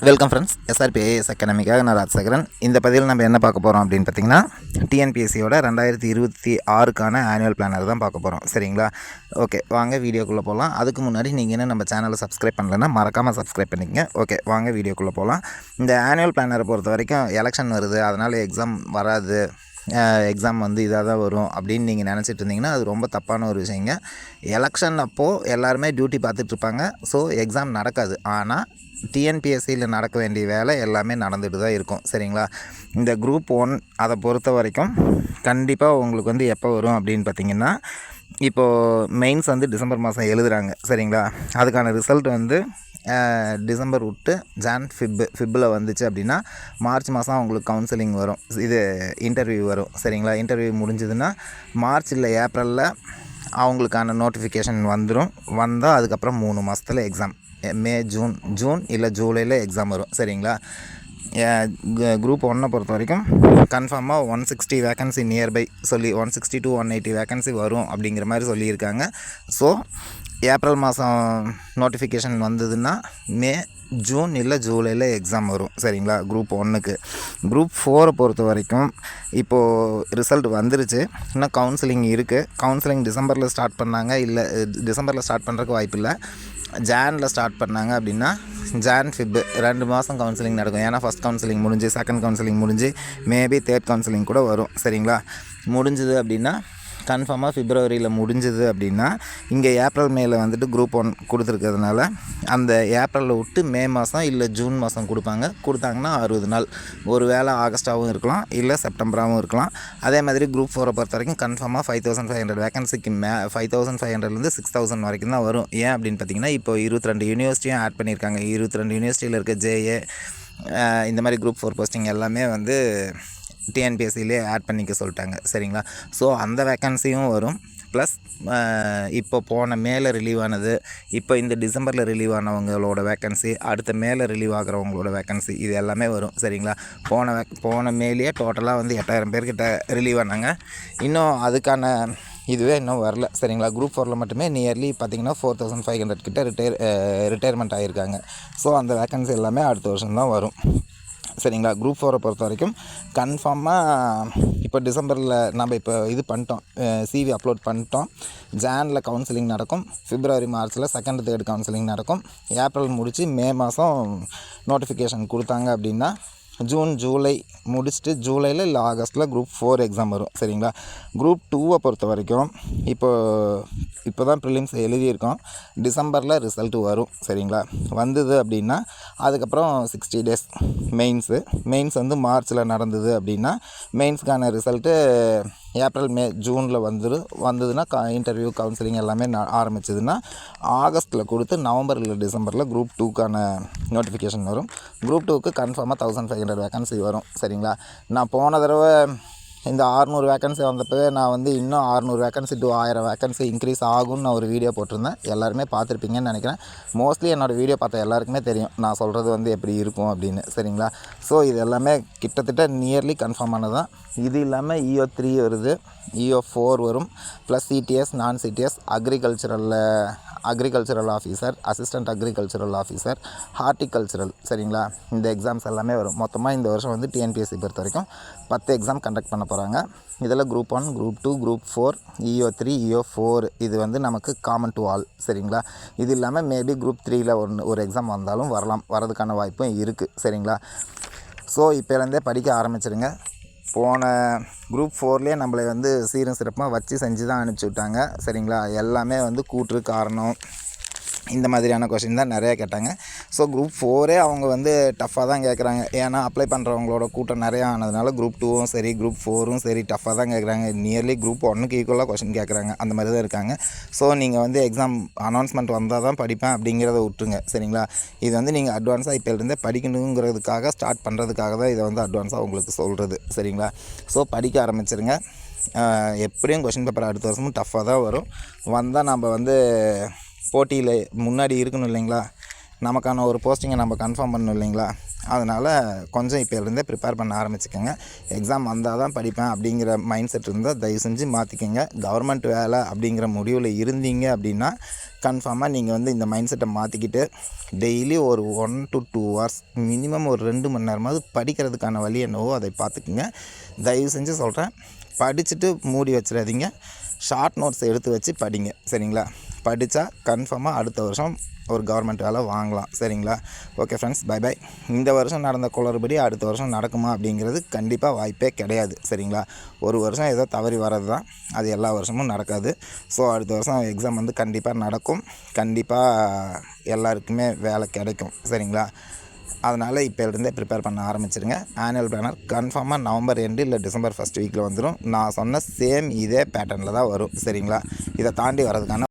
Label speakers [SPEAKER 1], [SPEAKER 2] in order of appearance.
[SPEAKER 1] Welcome friends, SRPIS அகாடமிக்காக நான் ராஜசேகரன். இந்த பதிவில் நம்ம என்ன பார்க்க போகிறோம் அப்படின்னு பார்த்தீங்கன்னா, டிஎன்பிஎஸ்சியோட 2026க்கான ஆனுவல் பிளானர் தான் பார்க்க போகிறோம். சரிங்களா? ஓகே, வாங்க வீடியோக்குள்ளே போகலாம். அதுக்கு முன்னாடி நீங்கள் என்ன நம்ம சேனலை சப்ஸ்கிரைப் பண்ணலைன்னா மறக்காமல் சப்ஸ்கிரைப் பண்ணிக்கங்க. ஓகே, வாங்க வீடியோக்குள்ளே போகலாம். இந்த ஆனுவல் பிளானரை பொறுத்த வரைக்கும் எலெக்ஷன் வருது, அதனால் எக்ஸாம் வராது, எக்ஸாம் வந்து இதாக தான் வரும் அப்படின்னு நீங்கள் நினச்சிட்டு இருந்தீங்கன்னா அது ரொம்ப தப்பான ஒரு விஷயங்க. எலெக்ஷன் அப்போது எல்லாருமே டியூட்டி பார்த்துட்ருப்பாங்க. ஸோ எக்ஸாம் நடக்காது. ஆனால் டிஎன்பிஎஸ்சியில் நடக்க வேண்டிய வேலை எல்லாமே நடந்துட்டு தான் இருக்கும். சரிங்களா? இந்த குரூப் 1 அதை பொறுத்த வரைக்கும் கண்டிப்பாக உங்களுக்கு வந்து எப்போ வரும் அப்படின்னு பார்த்திங்கன்னா, இப்போது மெயின்ஸ் வந்து டிசம்பர் மாதம் எழுதுகிறாங்க. சரிங்களா? அதுக்கான ரிசல்ட் வந்து டிசம்பர் விட்டு ஃபிப்பில் வந்துச்சு அப்படின்னா மார்ச் மாதம் அவங்களுக்கு கவுன்சிலிங் வரும், இது இன்டர்வியூ வரும். சரிங்களா? இன்டர்வியூ முடிஞ்சதுன்னா மார்ச் இல்லை ஏப்ரலில் அவங்களுக்கான நோட்டிஃபிகேஷன் வந்தால் அதுக்கப்புறம் 3 மாதத்தில் எக்ஸாம். மே ஜூன் இல்லை ஜூலையில் எக்ஸாம் வரும். சரிங்களா? குரூப் 1 பொறுத்த வரைக்கும் கன்ஃபார்மாக 160 வேக்கன்சி நியர்பை 160 to 180 வேக்கன்சி வரும் அப்படிங்கிற மாதிரி சொல்லியிருக்காங்க. ஸோ ஏப்ரல் மாதம் நோட்டிஃபிகேஷன் வந்ததுன்னா ஜூன் இல்லை ஜூலையில் எக்ஸாம் வரும். சரிங்களா? குரூப் 1க்கு. குரூப் 4 பொறுத்த வரைக்கும் இப்போது ரிசல்ட் வந்துருச்சு, இன்னும் கவுன்சிலிங் இருக்குது. கவுன்சிலிங் டிசம்பரில் ஸ்டார்ட் பண்ணாங்க, இல்லை டிசம்பரில் ஸ்டார்ட் பண்ணுறதுக்கு வாய்ப்பு இல்லை, ஜானில் ஸ்டார்ட் பண்ணாங்க அப்படின்னா ஃபிப் 2 மாதம் கவுன்சிலிங் நடக்கும். ஏன்னா ஃபஸ்ட் கவுன்சிலிங் முடிஞ்சு, செகண்ட் கவுன்சிலிங் முடிஞ்சு, மேபி தேர்ட் கவுன்சிலிங் கூட வரும். சரிங்களா? முடிஞ்சுது அப்படின்னா கன்ஃபார்மாக பிப்ரவரியில் முடிஞ்சுது அப்படின்னா இங்கே ஏப்ரல் மேல வந்துட்டு குரூப் 1 கொடுத்துருக்கிறதுனால அந்த ஏப்ரலில் விட்டு மே மாதம் இல்லை ஜூன் மாதம் கொடுத்தாங்கன்னா 60 நாள். ஒரு வேளை ஆகஸ்ட்டாகவும் இருக்கலாம், இல்லை செப்டம்பராகவும் இருக்கலாம். அதே மாதிரி குரூப் 4 பொறுத்த வரைக்கும் கன்ஃபார்மாக 5500 வேகன்சிக்கு 5500லேருந்து 6000 வரைக்கும் தான் வரும். ஏன் அப்படின்னு பார்த்தீங்கன்னா, இப்போ 22 யூனிவர்சிட்டியும் ஆட் பண்ணியிருக்காங்க. 22 யூனிவர்சிட்டியில் இருக்க ஜேஏ இந்த மாதிரி குரூப் 4 போஸ்டிங் எல்லாமே வந்து டிஎன்பிஎஸ்சிலே ஆட் பண்ணிக்க சொல்லிட்டாங்க. சரிங்களா? ஸோ அந்த வேக்கன்சியும் வரும். ப்ளஸ் இப்போ போன மேலே ரிலீவ் ஆனது, இப்போ இந்த டிசம்பரில் ரிலீவ் ஆனவங்களோட வேக்கன்சி, அடுத்த மேலே ரிலீவ் ஆகிறவங்களோட வேக்கன்சி, இது எல்லாமே வரும். சரிங்களா? போன மேலேயே டோட்டலாக வந்து 8000 பேர்கிட்ட ரிலீவ் ஆனாங்க. இன்னும் அதுக்கான இதுவே இன்னும் வரல. சரிங்களா? குரூப் 4 மட்டுமே நியர்லி பார்த்திங்கன்னா 4500 கிட்ட ரிட்டையர்மெண்ட் ஆகியிருக்காங்க. ஸோ அந்த வேக்கன்சி எல்லாமே அடுத்த வருஷம் தான் வரும். சரிங்களா? குரூப் 4 பொறுத்த வரைக்கும் கன்ஃபார்மாக இப்போ டிசம்பரில் நம்ம இப்போ இது பண்ணிட்டோம், சிவி அப்லோட் பண்ணிட்டோம். ஜானில் கவுன்சிலிங் நடக்கும், பிப்ரவரி மார்ச்சில் செகண்ட் தேர்ட் கவுன்சிலிங் நடக்கும். ஏப்ரல் முடித்து மே மாதம் நோட்டிஃபிகேஷன் கொடுத்தாங்க அப்படின்னா ஜூன் ஜூலை முடிச்சுட்டு ஜூலையில் இல்லை ஆகஸ்ட்டில் குரூப் 4 எக்ஸாம் வரும். சரிங்களா? குரூப் 2 பொறுத்த வரைக்கும் இப்போ தான் ப்ரிலிம்ஸ் எழுதியிருக்கோம், டிசம்பரில் ரிசல்ட்டு வரும். சரிங்களா? வந்தது அப்படின்னா அதுக்கப்புறம் 60 டேஸ் மெயின்ஸ் வந்து மார்ச்சில் நடந்தது அப்படின்னா மெயின்ஸுக்கான ரிசல்ட்டு ஏப்ரல் மே ஜூனில் வந்ததுன்னா இன்டர்வியூ கவுன்சிலிங் எல்லாமே ஆரம்பிச்சதுன்னா ஆகஸ்ட்டில் கொடுத்து நவம்பர் இல்லை டிசம்பரில் குரூப் 2க்கான நோட்டிஃபிகேஷன் வரும். குரூப் 2க்கு கன்ஃபார்மாக 1500 வேக்கன்சி வரும். சரிங்களா? நான் போன தடவை இந்த 600 வேக்கன்சி வந்தப்பவே நான் வந்து இன்னும் 600 வேக்கன்சி to 1000 வேக்கன்சி இன்க்ரீஸ் ஆகும்னு நான் ஒரு வீடியோ போட்டிருந்தேன். எல்லாருமே பார்த்துருப்பீங்கன்னு நினைக்கிறேன். மோஸ்ட்லி என்னோடய வீடியோ பார்த்த எல்லாருக்குமே தெரியும் நான் சொல்கிறது வந்து எப்படி இருக்கும் அப்படின்னு. சரிங்களா? ஸோ இது எல்லாமே கிட்டத்தட்ட நியர்லி கன்ஃபார்ம் ஆனதான். இது இல்லாமல் EO3 வருது, EO4 வரும், ப்ளஸ் சிடிஎஸ், நான் CTS, agricultural officer, assistant agricultural officer, horticultural. சரிங்களா? இந்த எக்ஸாம்ஸ் எல்லாமே வரும். மொத்தமாக இந்த வருஷம் வந்து டிஎன்பிஎஸ்சி பொறுத்த வரைக்கும் 10 எக்ஸாம் கண்டக்ட் பண்ண போகிறாங்க. இதில் group 1, group 2, group 4, EO3, EO4 இது வந்து நமக்கு காமன் டு ஆல். சரிங்களா? இது இல்லாமல் மேபி குரூப் 3ல் ஒரு எக்ஸாம் வந்தாலும் வரதுக்கான வாய்ப்பும் இருக்குது. சரிங்களா? ஸோ இப்போலேருந்தே படிக்க ஆரம்பிச்சிருங்க. போன குரூப் 4லேயே நம்மளை வந்து சீரும் சிறப்பாக வச்சு செஞ்சு தான் அனுப்பிச்சி விட்டாங்க. சரிங்களா? எல்லாமே வந்து கூற்று காரணம் இந்த மாதிரியான கொஷின் தான் நிறையா கேட்டாங்க. ஸோ குரூப் 4 அவங்க வந்து டஃப்பாக தான் கேட்குறாங்க. ஏன்னா அப்ளை பண்ணுறவங்களோட கூட்டம் நிறையா ஆனதுனால குரூப் 2வும் சரி குரூப் 4ம் சரி டஃப்பாக தான் கேட்குறாங்க. நியர்லி குரூப் 1க்கு ஈக்குவலாக கொஷின் கேட்குறாங்க. அந்த மாதிரி தான் இருக்காங்க. ஸோ நீங்கள் வந்து எக்ஸாம் அனௌன்ஸ்மெண்ட் வந்தால் தான் படிப்பேன் அப்படிங்கிறத விட்டுருங்க. சரிங்களா? இது வந்து நீங்கள் அட்வான்ஸாக இப்போலேருந்தே படிக்கணுங்கிறதுக்காக ஸ்டார்ட் பண்ணுறதுக்காக தான் இதை வந்து அட்வான்ஸாக உங்களுக்கு சொல்கிறது. சரிங்களா? ஸோ படிக்க ஆரம்பிச்சிருங்க. எப்படியும் கொஷின் பேப்பர் அடுத்த வருஷமும் டஃப்பாக தான் வந்தால் நம்ம வந்து போட்டியில் முன்னாடி இருக்கணும் இல்லைங்களா? நமக்கான ஒரு போஸ்டிங்கை நம்ம கன்ஃபார்ம் பண்ணணும் இல்லைங்களா? அதனால் கொஞ்சம் இப்போலேருந்தே ப்ரிப்பேர் பண்ண ஆரம்பிச்சுக்கோங்க. எக்ஸாம் வந்தால் தான் படிப்பேன் அப்படிங்கிற மைண்ட் செட் இருந்தால் தயவு செஞ்சு மாற்றிக்கோங்க. கவர்மெண்ட் வேலை அப்படிங்கிற முடிவில் இருந்தீங்க அப்படின்னா கன்ஃபார்மாக நீங்கள் வந்து இந்த மைண்ட் செட்டை மாற்றிக்கிட்டு டெய்லி ஒரு 1 to 2 hours மினிமம் ஒரு 2 மணி நேரமாவது படிக்கிறதுக்கான வழி என்னவோ அதை பார்த்துக்குங்க. தயவு செஞ்சு சொல்கிறேன், படிச்சுட்டு மூடி வச்சிடாதீங்க. ஷார்ட் நோட்ஸ் எடுத்து வச்சு படிங்க. சரிங்களா? படித்தா கன்ஃபார்மாக அடுத்த வருஷம் ஒரு கவர்மெண்ட் வேலை வாங்கலாம். சரிங்களா? Okay friends, bye bye. இந்த வருஷம் நடந்த குளறுபடி அடுத்த வருஷம் நடக்குமா அப்படிங்கிறது கண்டிப்பாக வாய்ப்பே கிடையாது. சரிங்களா? ஒரு வருஷம் ஏதோ தவறி வர்றது தான், அது எல்லா வருஷமும் நடக்காது. ஸோ அடுத்த வருஷம் எக்ஸாம் வந்து கண்டிப்பாக நடக்கும். கண்டிப்பாக எல்லாருக்குமே வேலை கிடைக்கும். சரிங்களா? அதனால் இப்போலேருந்தே ப்ரிப்பேர் பண்ண ஆரம்பிச்சிருங்க. ஆனுவல் பிளானர் கன்ஃபார்மாக நவம்பர் எண்டு இல்லை டிசம்பர் ஃபஸ்ட் வீக்கில் வந்துடும். நான் சொன்ன சேம் இதே பேட்டர்னில் தான் வரும். சரிங்களா? இதை தாண்டி வர்றதுக்கான